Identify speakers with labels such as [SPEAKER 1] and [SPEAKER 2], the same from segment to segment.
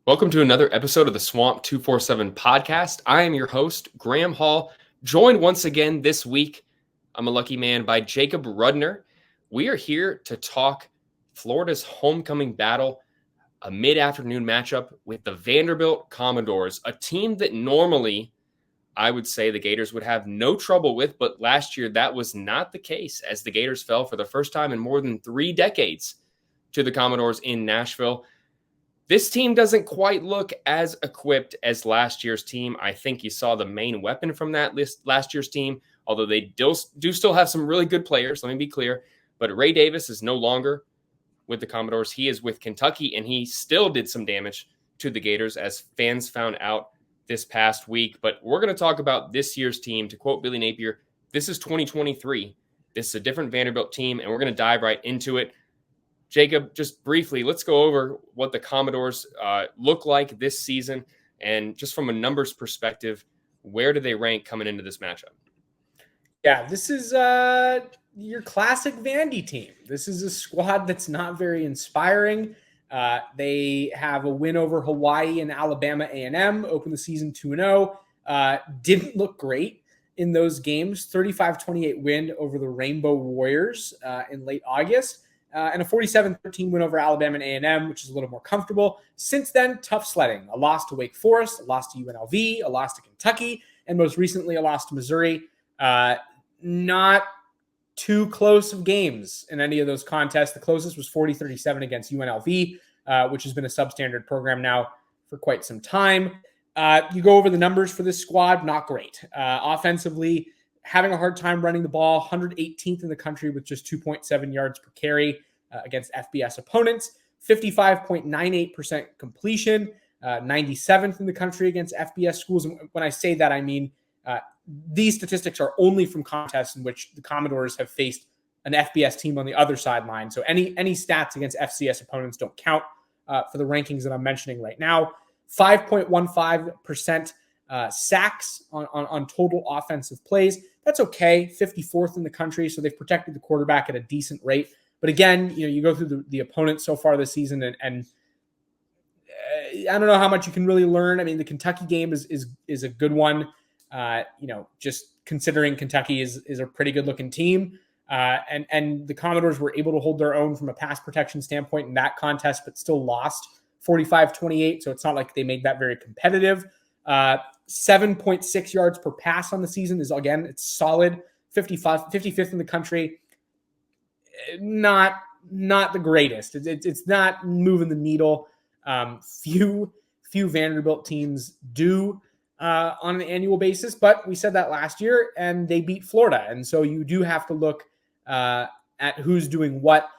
[SPEAKER 1] Welcome to another episode of the Swamp247 Podcast. I am your host, Graham Hall, joined once again this week, I'm a lucky man, by Jacob Rudner. We are here to talk Florida's homecoming battle, a mid-afternoon matchup with the Vanderbilt Commodores, a team that normally I would say the Gators would have no trouble with, but last year that was not the case as the Gators fell for the first time in more than 3 decades to the Commodores in Nashville. This team doesn't quite look as equipped as last year's team. I think you saw the main weapon from that last year's team, although they do still have some really good players, let me be clear. But Ray Davis is no longer with the Commodores. He is with Kentucky, and he still did some damage to the Gators, as fans found out this past week. But we're going to talk about this year's team. To quote Billy Napier, this is 2023. This is a different Vanderbilt team, and we're going to dive right into it. Jacob, just briefly, let's go over what the Commodores look like this season. And just from a numbers perspective, where do they rank coming into this matchup?
[SPEAKER 2] Yeah, this is your classic Vandy team. This is a squad that's not very inspiring. They have a win over Hawaii and Alabama A&M, opened the season 2-0. Didn't look great in those games. 35-28 win over the Rainbow Warriors in late August. And a 47-13 win over Alabama and A&M, which is a little more comfortable. Since then, tough sledding. A loss to Wake Forest, a loss to UNLV, a loss to Kentucky, and most recently a loss to Missouri. Not too close of games in any of those contests. The closest was 40-37 against UNLV, which has been a substandard program now for quite some time. You go over the numbers for this squad, not great. Offensively, having a hard time running the ball, 118th in the country with just 2.7 yards per carry against FBS opponents, 55.98% completion, 97th in the country against FBS schools. And when I say that, I mean these statistics are only from contests in which the Commodores have faced an FBS team on the other sideline. So any stats against FCS opponents don't count for the rankings that I'm mentioning right now. 5.15% sacks on total offensive plays. That's okay. 54th in the country, so they've protected the quarterback at a decent rate. But again, you go through the opponents so far this season, and I don't know how much you can really learn. I mean, the Kentucky game is a good one. Just considering Kentucky is a pretty good looking team, and the Commodores were able to hold their own from a pass protection standpoint in that contest, but still lost 45-28. So it's not like they made that very competitive. 7.6 yards per pass on the season is, again, it's solid. 55th in the country. Not the greatest. It's not moving the needle. Few Vanderbilt teams do on an annual basis, but we said that last year, and they beat Florida. And so you do have to look at who's doing what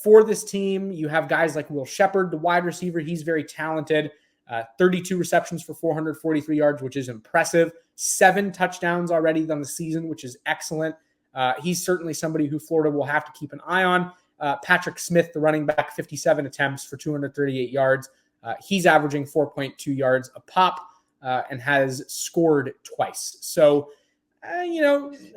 [SPEAKER 2] for this team. You have guys like Will Shepard, the wide receiver. He's very talented. 32 receptions for 443 yards, which is impressive. 7 touchdowns already on the season, which is excellent. He's certainly somebody who Florida will have to keep an eye on. Patrick Smith, the running back, 57 attempts for 238 yards. He's averaging 4.2 yards a pop and has scored twice. So,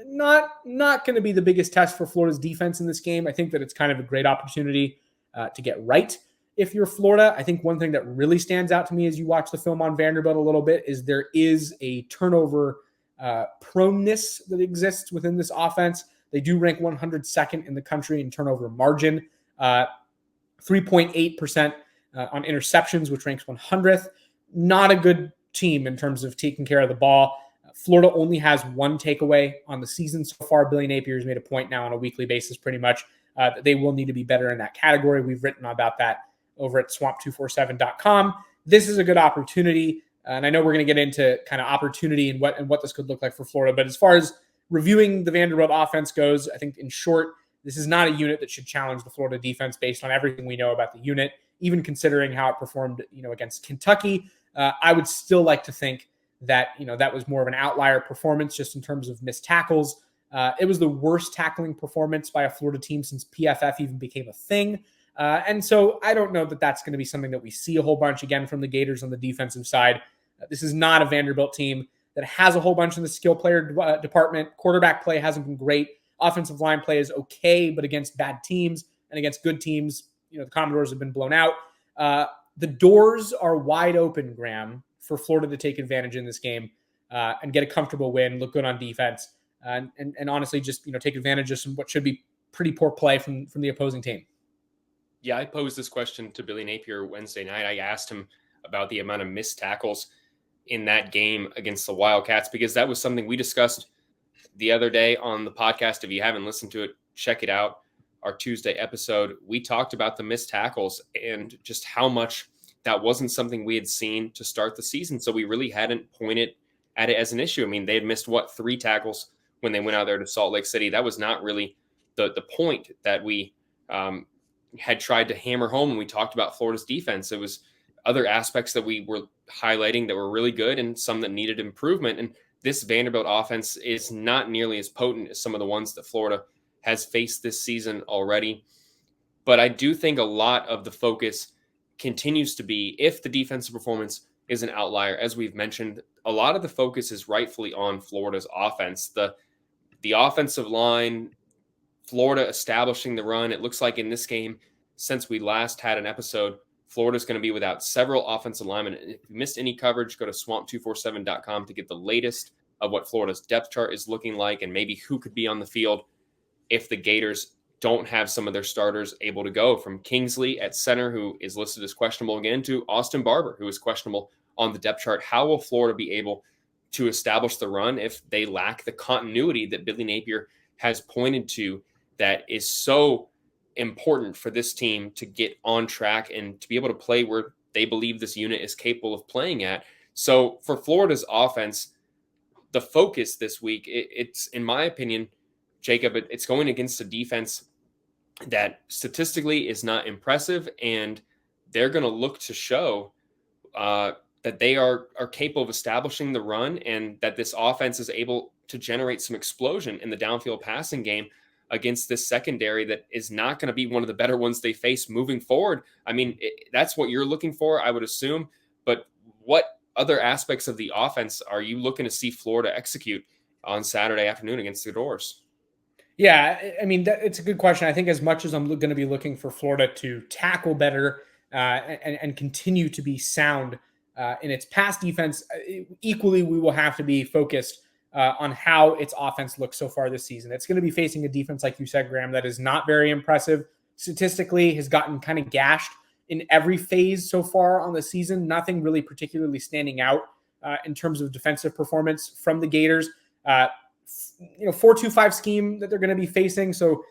[SPEAKER 2] not going to be the biggest test for Florida's defense in this game. I think that it's kind of a great opportunity to get right. If you're Florida, I think one thing that really stands out to me as you watch the film on Vanderbilt a little bit is there is a turnover proneness that exists within this offense. They do rank 102nd in the country in turnover margin, 3.8% on interceptions, which ranks 100th. Not a good team in terms of taking care of the ball. Florida only has 1 takeaway on the season so far. Billy Napier has made a point now on a weekly basis pretty much that they will need to be better in that category. We've written about that over at swamp247.com. This is a good opportunity. And I know we're going to get into kind of opportunity and what this could look like for Florida. But as far as reviewing the Vanderbilt offense goes, I think in short, this is not a unit that should challenge the Florida defense based on everything we know about the unit, even considering how it performed, against Kentucky. I would still like to think that, that was more of an outlier performance just in terms of missed tackles. It was the worst tackling performance by a Florida team since PFF even became a thing. And so I don't know that that's going to be something that we see a whole bunch again from the Gators on the defensive side. This is not a Vanderbilt team that has a whole bunch in the skill player department. Quarterback play hasn't been great. Offensive line play is okay, but against bad teams and against good teams, the Commodores have been blown out. The doors are wide open, Graham, for Florida to take advantage in this game and get a comfortable win, look good on defense, and honestly just take advantage of some what should be pretty poor play from the opposing team.
[SPEAKER 1] Yeah, I posed this question to Billy Napier Wednesday night. I asked him about the amount of missed tackles in that game against the Wildcats, because that was something we discussed the other day on the podcast. If you haven't listened to it, check it out. Our Tuesday episode, we talked about the missed tackles and just how much that wasn't something we had seen to start the season. So we really hadn't pointed at it as an issue. I mean, they had missed 3 tackles when they went out there to Salt Lake City. That was not really the point that we had tried to hammer home when we talked about Florida's defense. It was other aspects that we were highlighting that were really good and some that needed improvement. And this Vanderbilt offense is not nearly as potent as some of the ones that Florida has faced this season already. But I do think a lot of the focus continues to be, if the defensive performance is an outlier, as we've mentioned, a lot of the focus is rightfully on Florida's offense. The offensive line, Florida establishing the run. It looks like in this game, since we last had an episode, Florida's going to be without several offensive linemen. If you missed any coverage, go to swamp247.com to get the latest of what Florida's depth chart is looking like and maybe who could be on the field if the Gators don't have some of their starters able to go, from Kingsley at center, who is listed as questionable again, to Austin Barber, who is questionable on the depth chart. How will Florida be able to establish the run if they lack the continuity that Billy Napier has pointed to that is so important for this team to get on track and to be able to play where they believe this unit is capable of playing at? So for Florida's offense, the focus this week, it's, in my opinion, Jacob, it's going against a defense that statistically is not impressive, and they're going to look to show that they are capable of establishing the run and that this offense is able to generate some explosion in the downfield passing game against this secondary that is not going to be one of the better ones they face moving forward. I mean, that's what you're looking for, I would assume. But what other aspects of the offense are you looking to see Florida execute on Saturday afternoon against the Doors?
[SPEAKER 2] Yeah, I mean, it's a good question. I think as much as I'm going to be looking for Florida to tackle better and continue to be sound in its pass defense, equally we will have to be focused on how its offense looks so far this season. It's going to be facing a defense, like you said, Graham, that is not very impressive statistically, has gotten kind of gashed in every phase so far on the season. Nothing really particularly standing out in terms of defensive performance from the Gators. 4-2-5 scheme that they're going to be facing. So,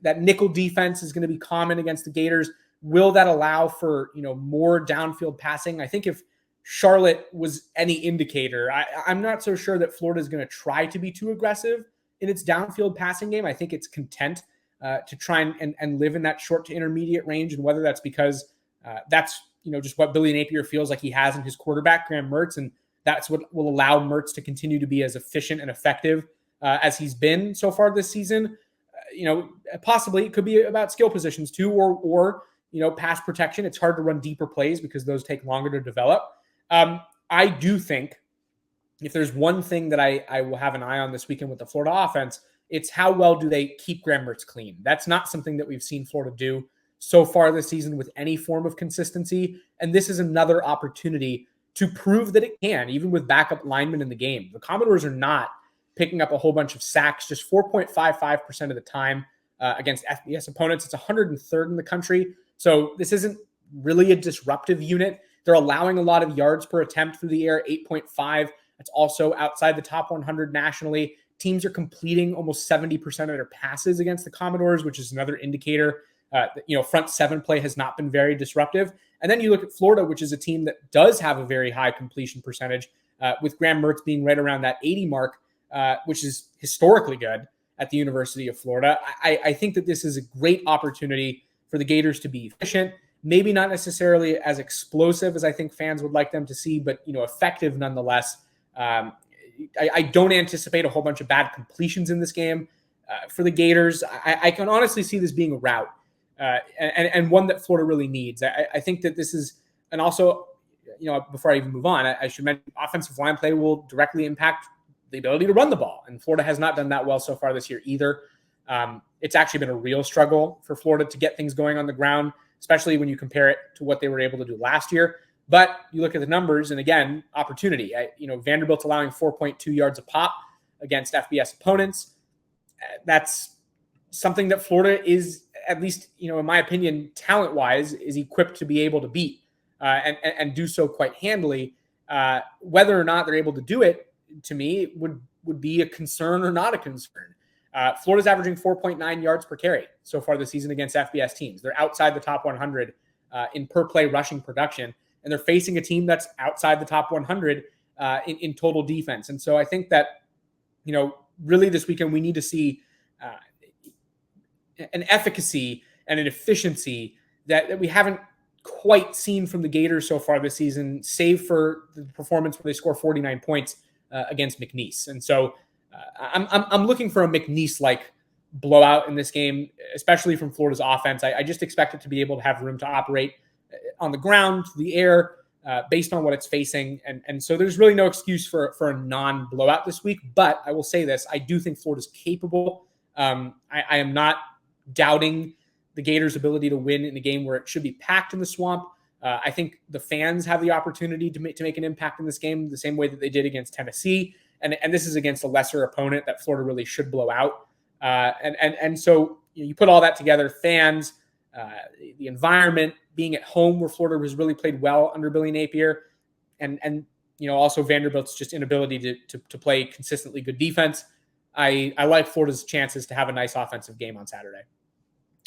[SPEAKER 2] that nickel defense is going to be common against the Gators. Will that allow for, more downfield passing? I think if Charlotte was any indicator, I'm not so sure that Florida is going to try to be too aggressive in its downfield passing game. I think it's content to try and live in that short to intermediate range. And whether that's because that's, just what Billy Napier feels like he has in his quarterback, Graham Mertz, and that's what will allow Mertz to continue to be as efficient and effective as he's been so far this season. Possibly it could be about skill positions too, or pass protection. It's hard to run deeper plays because those take longer to develop. I do think if there's one thing that I will have an eye on this weekend with the Florida offense, it's how well do they keep Graham Mertz clean. That's not something that we've seen Florida do so far this season with any form of consistency. And this is another opportunity to prove that it can, even with backup linemen in the game. The Commodores are not picking up a whole bunch of sacks, just 4.55% of the time against FBS opponents. It's 103rd in the country. So this isn't really a disruptive unit. They're allowing a lot of yards per attempt through the air, 8.5. That's also outside the top 100 nationally. Teams are completing almost 70% of their passes against the Commodores, which is another indicator front seven play has not been very disruptive. And then you look at Florida, which is a team that does have a very high completion percentage, with Graham Mertz being right around that 80 mark, which is historically good at the University of Florida. I think that this is a great opportunity for the Gators to be efficient, maybe not necessarily as explosive as I think fans would like them to see, but effective nonetheless. I don't anticipate a whole bunch of bad completions in this game for the Gators. I can honestly see this being a rout and one that Florida really needs. I think that this is, and also, before I even move on, I should mention offensive line play will directly impact the ability to run the ball. And Florida has not done that well so far this year either. It's actually been a real struggle for Florida to get things going on the ground. especially when you compare it to what they were able to do last year. But you look at the numbers, and again, opportunity. Vanderbilt's allowing 4.2 yards a pop against FBS opponents. That's something that Florida is, at least, in my opinion, talent-wise, is equipped to be able to beat and do so quite handily. Whether or not they're able to do it, to me, would be a concern or not a concern. Florida's averaging 4.9 yards per carry so far this season against FBS teams. They're outside the top 100 in per-play rushing production, and they're facing a team that's outside the top 100 in total defense. And so I think that, really this weekend we need to see an efficacy and an efficiency that we haven't quite seen from the Gators so far this season, save for the performance where they score 49 points against McNeese. And so I'm looking for a McNeese-like blowout in this game, especially from Florida's offense. I just expect it to be able to have room to operate on the ground, the air, based on what it's facing. And so there's really no excuse for a non-blowout this week. But I will say this, I do think Florida's capable. I am not doubting the Gators' ability to win in a game where it should be packed in the Swamp. I think the fans have the opportunity to make an impact in this game the same way that they did against Tennessee. And this is against a lesser opponent that Florida really should blow out. And so you put all that together, fans, the environment, being at home where Florida has really played well under Billy Napier, and also Vanderbilt's just inability to play consistently good defense. I like Florida's chances to have a nice offensive game on Saturday.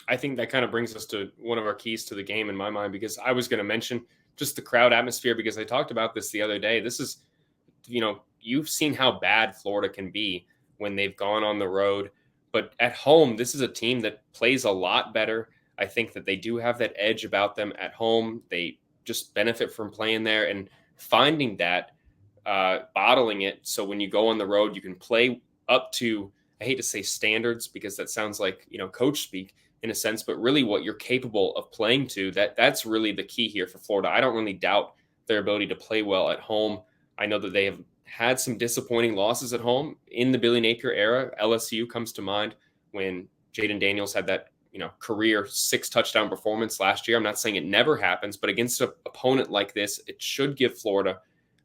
[SPEAKER 1] I think that kind of brings us to one of our keys to the game in my mind, because I was going to mention just the crowd atmosphere, because I talked about this the other day. This is, you've seen how bad Florida can be when they've gone on the road, but at home, this is a team that plays a lot better. I think that they do have that edge about them at home. They just benefit from playing there and finding that, bottling it. So when you go on the road, you can play up to, I hate to say standards because that sounds like, coach speak in a sense, but really what you're capable of playing to, that's really the key here for Florida. I don't really doubt their ability to play well at home. I know that they have had some disappointing losses at home in the Billy Napier era. LSU comes to mind when Jaden Daniels had that, career 6 touchdown performance last year. I'm not saying it never happens, but against an opponent like this, it should give Florida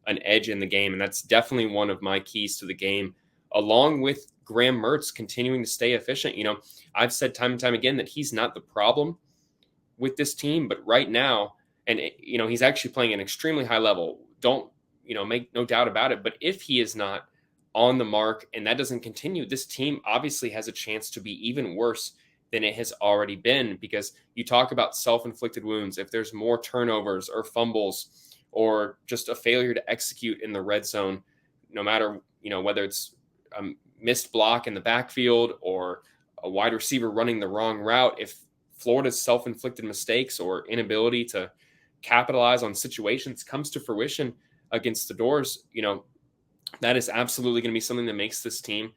[SPEAKER 1] an edge in the game. And that's definitely one of my keys to the game, along with Graham Mertz continuing to stay efficient. I've said time and time again that he's not the problem with this team, but right now, and he's actually playing at an extremely high level. Don't, make no doubt about it. But if he is not on the mark and that doesn't continue, this team obviously has a chance to be even worse than it has already been, because you talk about self-inflicted wounds. If there's more turnovers or fumbles or just a failure to execute in the red zone, no matter, whether it's a missed block in the backfield or a wide receiver running the wrong route, if Florida's self-inflicted mistakes or inability to capitalize on situations comes to fruition against the Doors, that is absolutely going to be something that makes this team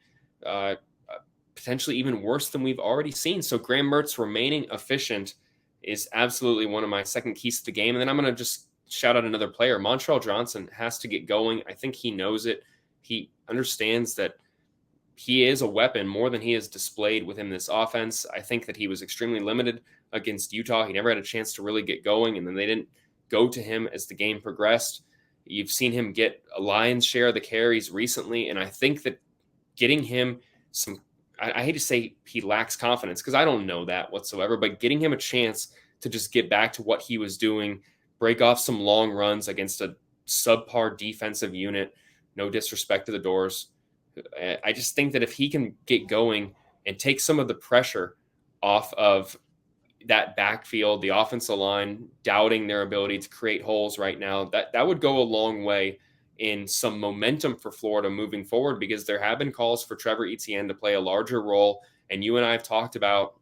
[SPEAKER 1] potentially even worse than we've already seen. So Graham Mertz remaining efficient is absolutely one of my second keys to the game. And then I'm going to just shout out another player. Montrell Johnson has to get going. I think he knows it. He understands that he is a weapon more than he has displayed within this offense. I think that he was extremely limited against Utah. He never had a chance to really get going, and then they didn't go to him as the game progressed. You've seen him get a lion's share of the carries recently, and I think that getting him some – I hate to say he lacks confidence because I don't know that whatsoever, but getting him a chance to just get back to what he was doing, break off some long runs against a subpar defensive unit, no disrespect to the Doors. I just think that if he can get going and take some of the pressure off of that backfield, the offensive line, doubting their ability to create holes right now, that would go a long way in some momentum for Florida moving forward, because there have been calls for Trevor Etienne to play a larger role. And you and I have talked about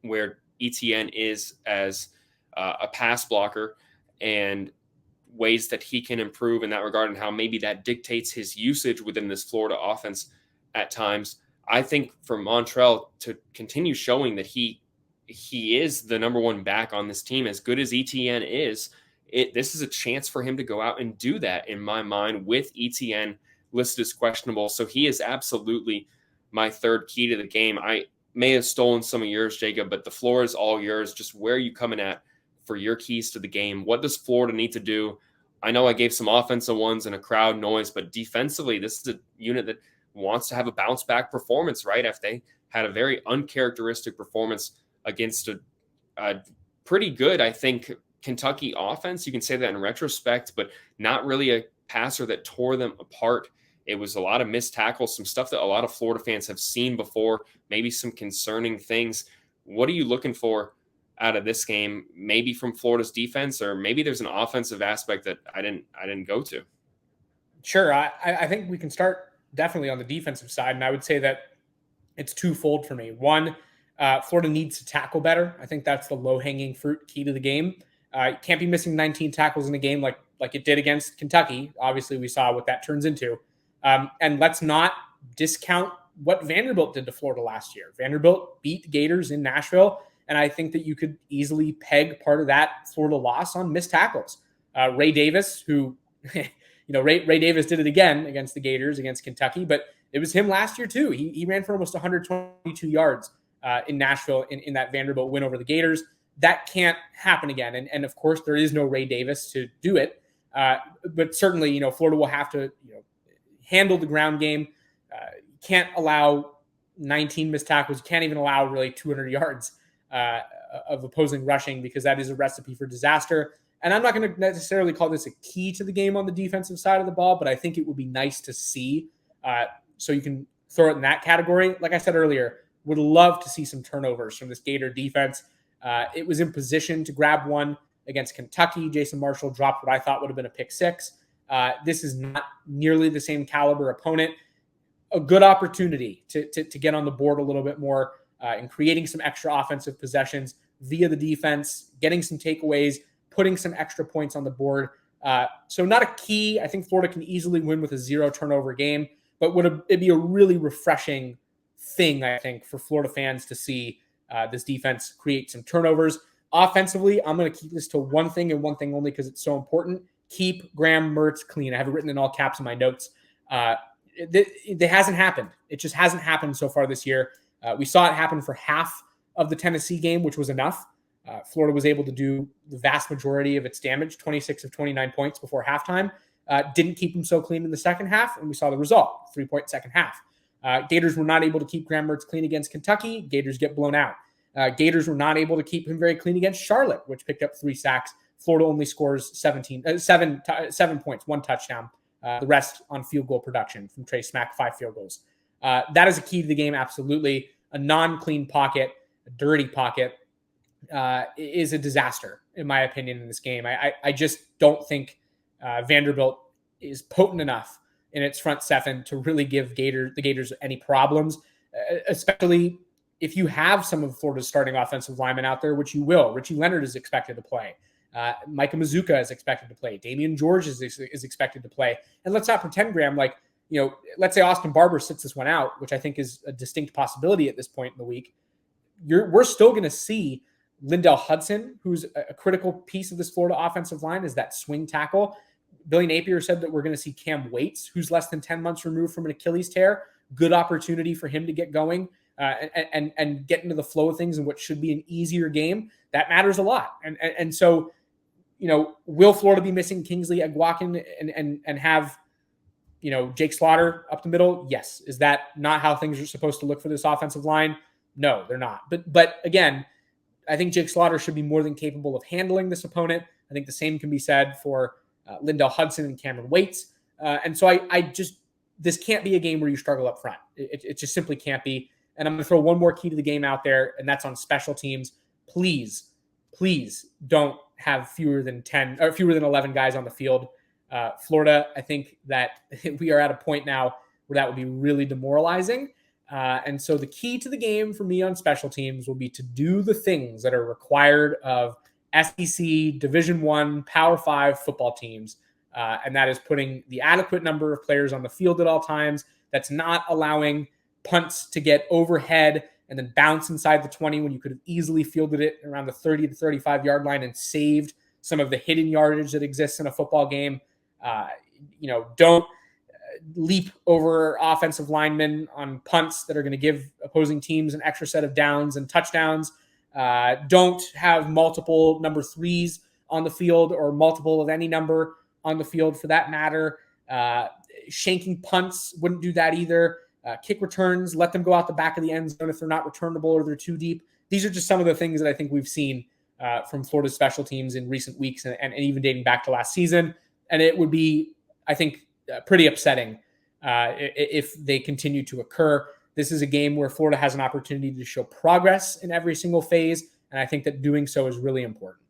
[SPEAKER 1] where Etienne is as a pass blocker and ways that he can improve in that regard, and how maybe that dictates his usage within this Florida offense at times. I think for Montrell to continue showing that he is the number one back on this team, as good as Etienne is, this is a chance for him to go out and do that, in my mind, with Etienne listed as questionable. So he is absolutely my third key to the game. may have stolen some of yours, Jacob, but the floor is all yours. Just where are you coming at for your keys to the game? What does Florida need to do? I know I gave some offensive ones and a crowd noise, but defensively, this is a unit that wants to have a bounce back performance, right? If they had a very uncharacteristic performance against a pretty good, I think, Kentucky offense. You can say that in retrospect, but not really a passer that tore them apart. It was a lot of missed tackles, some stuff that a lot of Florida fans have seen before, maybe some concerning things. What are you looking for out of this game? Maybe from Florida's defense, or maybe there's an offensive aspect that I didn't go to.
[SPEAKER 2] Sure. I think we can start definitely on the defensive side, and I would say that it's twofold for me. One, Florida needs to tackle better. I think that's the low-hanging fruit key to the game. You can't be missing 19 tackles in a game like it did against Kentucky. Obviously, we saw what that turns into. And let's not discount what Vanderbilt did to Florida last year. Vanderbilt beat the Gators in Nashville, and I think that you could easily peg part of that Florida loss on missed tackles. Ray Davis, who, Ray Davis did it again against the Gators, against Kentucky, but it was him last year too. He ran for almost 122 yards in Nashville in that Vanderbilt win over the Gators. That can't happen again. And of course, there is no Ray Davis to do it. But certainly, Florida will have to handle the ground game. You can't allow 19 missed tackles. You can't even allow really 200 yards of opposing rushing, because that is a recipe for disaster. And I'm not going to necessarily call this a key to the game on the defensive side of the ball, but I think it would be nice to see. So you can throw it in that category. Like I said earlier, would love to see some turnovers from this Gator defense. It was in position to grab one against Kentucky. Jason Marshall dropped what I thought would have been a pick six. This is not nearly the same caliber opponent. A good opportunity to get on the board a little bit more and creating some extra offensive possessions via the defense, getting some takeaways, putting some extra points on the board. So not a key. I think Florida can easily win with a 0 turnover game, but it'd be a really refreshing thing, I think, for Florida fans to see this defense create some turnovers. Offensively, I'm going to keep this to one thing and one thing only, because it's so important. Keep Graham Mertz clean. I have it written in all caps in my notes. It hasn't happened. It just hasn't happened so far this year. We saw it happen for half of the Tennessee game, which was enough. Florida was able to do the vast majority of its damage, 26 of 29 points before halftime. Didn't keep them so clean in the second half, and we saw the result, 3-point second half. Gators were not able to keep Graham Mertz clean against Kentucky. Gators get blown out. Gators were not able to keep him very clean against Charlotte, which picked up 3 sacks. Florida only scores 7 points, 1 touchdown. The rest on field goal production from Trey Smack, 5 field goals. That is a key to the game, absolutely. A non-clean pocket, a dirty pocket, is a disaster, in my opinion, in this game. I just don't think Vanderbilt is potent enough in its front seven to really give the Gators any problems, especially if you have some of Florida's starting offensive linemen out there, which you will. Richie Leonard is expected to play. Micah Mazuka is expected to play. Damian George is expected to play. And let's not pretend, Graham, let's say Austin Barber sits this one out, which I think is a distinct possibility at this point in the week. We're still going to see Lindell Hudson, who's a critical piece of this Florida offensive line, is that swing tackle. Billy Napier said that we're going to see Cam Waits, who's less than 10 months removed from an Achilles tear. Good opportunity for him to get going and get into the flow of things in what should be an easier game. That matters a lot. And so, will Florida be missing Kingsley Egwakin and have, Jake Slaughter up the middle? Yes. Is that not how things are supposed to look for this offensive line? No, they're not. But again, I think Jake Slaughter should be more than capable of handling this opponent. I think the same can be said for Lindell Hudson and Cameron Waits. And so this can't be a game where you struggle up front. It just simply can't be. And I'm going to throw one more key to the game out there, and that's on special teams. Please don't have fewer than 11 guys on the field. Florida, I think that we are at a point now where that would be really demoralizing. And so the key to the game for me on special teams will be to do the things that are required of SEC, Division I, Power 5 football teams. And that is putting the adequate number of players on the field at all times. That's not allowing punts to get overhead and then bounce inside the 20 when you could have easily fielded it around the 30 to 35 yard line and saved some of the hidden yardage that exists in a football game. Don't leap over offensive linemen on punts that are going to give opposing teams an extra set of downs and touchdowns. Don't have multiple number 3s on the field, or multiple of any number on the field for that matter. Shanking punts, wouldn't do that either. Kick returns, let them go out the back of the end zone if they're not returnable or they're too deep. These are just some of the things that I think we've seen from Florida's special teams in recent weeks and even dating back to last season. And it would be, I think, pretty upsetting if they continue to occur. This is a game where Florida has an opportunity to show progress in every single phase, and I think that doing so is really important.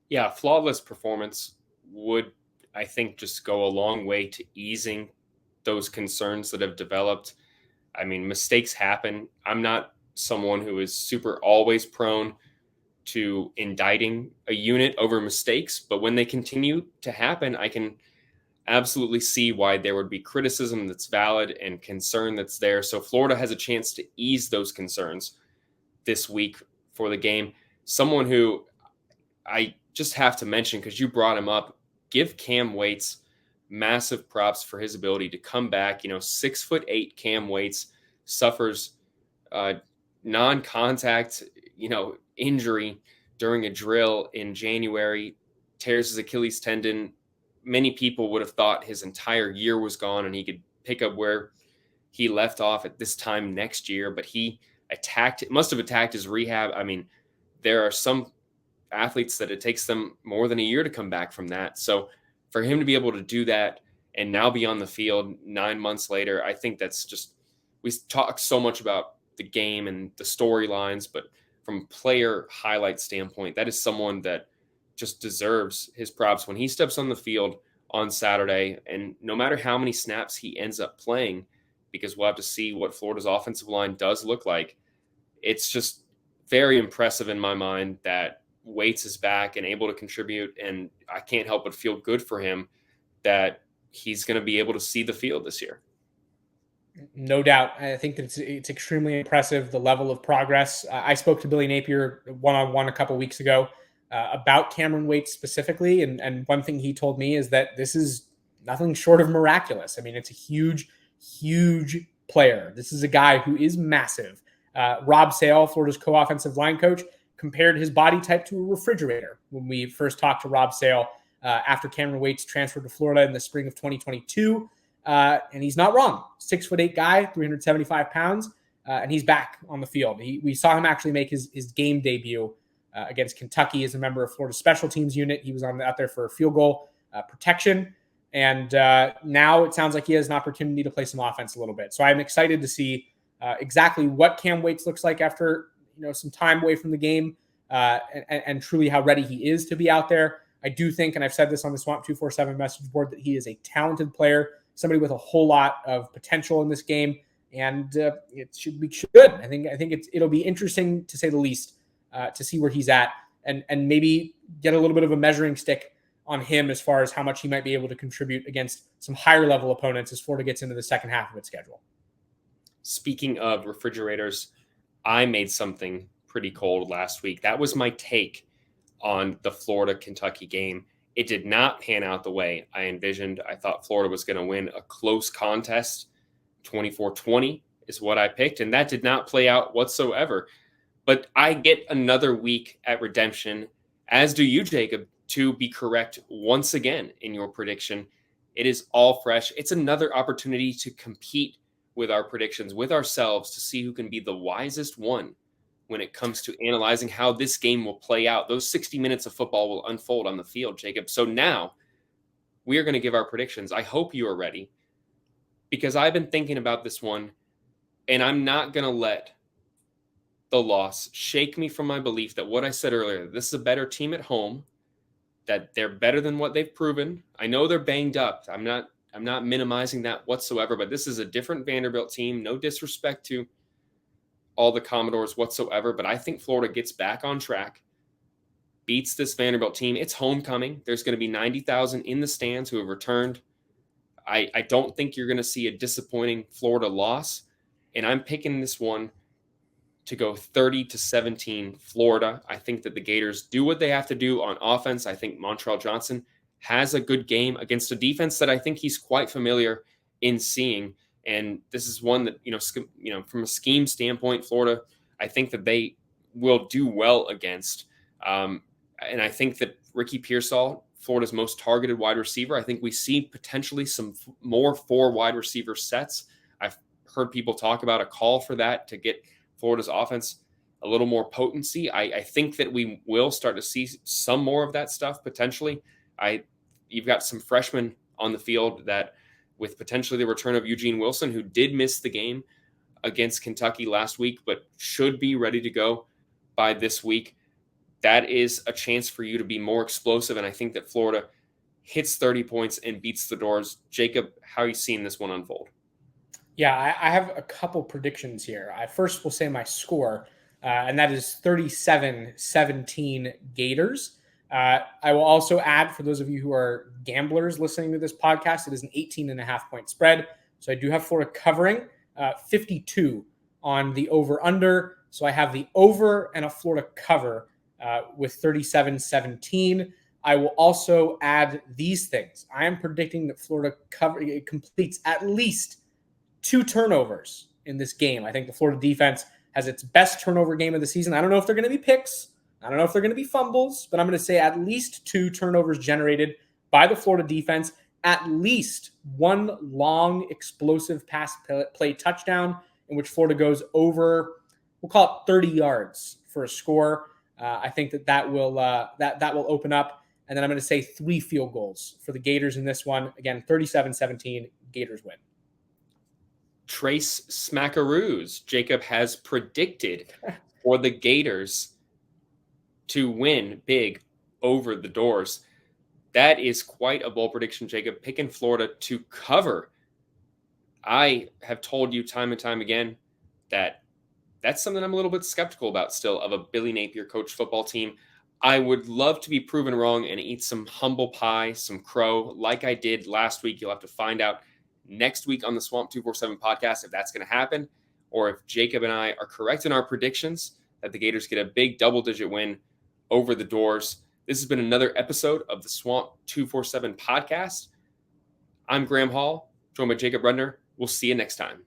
[SPEAKER 1] Yeah, flawless performance would, I think, just go a long way to easing those concerns that have developed. I mean, mistakes happen. I'm not someone who is super always prone to indicting a unit over mistakes, but when they continue to happen, I can absolutely see why there would be criticism that's valid and concern that's there. So Florida has a chance to ease those concerns this week for the game. Someone who I just have to mention, because you brought him up, give Cam Waits massive props for his ability to come back. 6'8" Cam Waits suffers non-contact, injury during a drill in January, tears his Achilles tendon. Many people would have thought his entire year was gone and he could pick up where he left off at this time next year, but he must have attacked his rehab. I mean, there are some athletes that it takes them more than a year to come back from that. So for him to be able to do that and now be on the field 9 months later, I think that's just, we talk so much about the game and the storylines, but from a player highlight standpoint, that is someone that just deserves his props when he steps on the field on Saturday. And no matter how many snaps he ends up playing, because we'll have to see what Florida's offensive line does look like, it's just very impressive in my mind that Waits is back and able to contribute. And I can't help but feel good for him that he's going to be able to see the field this year.
[SPEAKER 2] No doubt. I think that it's extremely impressive, the level of progress. I spoke to Billy Napier one-on-one a couple weeks ago about Cameron Waits specifically. And one thing he told me is that this is nothing short of miraculous. I mean, it's a huge, huge player. This is a guy who is massive. Rob Sale, Florida's co-offensive line coach, compared his body type to a refrigerator when we first talked to Rob Sale after Cameron Waits transferred to Florida in the spring of 2022. And he's not wrong. 6'8" guy, 375 pounds, and he's back on the field. We saw him actually make his game debut against Kentucky as a member of Florida's special teams unit. He was out there for field goal protection. And now it sounds like he has an opportunity to play some offense a little bit. So I'm excited to see exactly what Cam Waits looks like after some time away from the game and truly how ready he is to be out there. I do think, and I've said this on the Swamp247 message board, that he is a talented player, somebody with a whole lot of potential in this game, and it should be good. I think it'll be interesting, to say the least, to see where he's at and maybe get a little bit of a measuring stick on him as far as how much he might be able to contribute against some higher level opponents as Florida gets into the second half of its schedule.
[SPEAKER 1] Speaking of refrigerators, I made something pretty cold last week. That was my take on the Florida-Kentucky game. It did not pan out the way I envisioned. I thought Florida was going to win a close contest. 24-20 is what I picked, and that did not play out whatsoever. But I get another week at redemption, as do you, Jacob, to be correct once again in your prediction. It is all fresh. It's another opportunity to compete with our predictions, with ourselves, to see who can be the wisest one when it comes to analyzing how this game will play out. Those 60 minutes of football will unfold on the field, Jacob. So now we are going to give our predictions. I hope you are ready, because I've been thinking about this one, and I'm not going to let the loss shake me from my belief that what I said earlier, this is a better team at home, that they're better than what they've proven. I know they're banged up. I'm not minimizing that whatsoever, but this is a different Vanderbilt team. No disrespect to all the Commodores whatsoever, but I think Florida gets back on track, beats this Vanderbilt team. It's homecoming. There's going to be 90,000 in the stands who have returned. I don't think you're going to see a disappointing Florida loss, and I'm picking this one to go 30-17 Florida. I think that the Gators do what they have to do on offense. I think Montrell Johnson has a good game against a defense that I think he's quite familiar in seeing. And this is one that, from a scheme standpoint, Florida, I think that they will do well against. And I think that Ricky Pearsall, Florida's most targeted wide receiver, I think we see potentially some more 4 wide receiver sets. I've heard people talk about a call for that to get Florida's offense a little more potency. I think that we will start to see some more of that stuff potentially. You've got some freshmen on the field that, with potentially the return of Eugene Wilson, who did miss the game against Kentucky last week, but should be ready to go by this week. That is a chance for you to be more explosive. And I think that Florida hits 30 points and beats the Doors. Jacob, how are you seeing this one unfold?
[SPEAKER 2] Yeah, I have a couple predictions here. I first will say my score, and that is 37-17 Gators. I will also add, for those of you who are gamblers listening to this podcast, it is an 18.5-point spread. So I do have Florida covering 52 on the over-under. So I have the over and a Florida cover with 37-17. I will also add these things. I am predicting that Florida completes at least 2 turnovers in this game. I think the Florida defense has its best turnover game of the season. I don't know if they're going to be picks. I don't know if they're going to be fumbles, but I'm going to say at least 2 turnovers generated by the Florida defense, at least 1 long explosive pass play touchdown in which Florida goes over, we'll call it 30 yards for a score. I think that will open up. And then I'm going to say 3 field goals for the Gators in this one. Again, 37-17, Gators win.
[SPEAKER 1] Trace Smackaroos, Jacob has predicted for the Gators to win big over the Doors. That is quite a bold prediction, Jacob. Picking Florida to cover. I have told you time and time again that that's something I'm a little bit skeptical about still, of a Billy Napier coach football team. I would love to be proven wrong and eat some humble pie, some crow, like I did last week. You'll have to find out next week on the Swamp247 podcast if that's going to happen, or if Jacob and I are correct in our predictions that the Gators get a big double-digit win over the Doors. This has been another episode of the Swamp247 podcast. I'm Graham Hall, joined by Jacob Rudner. We'll see you next time.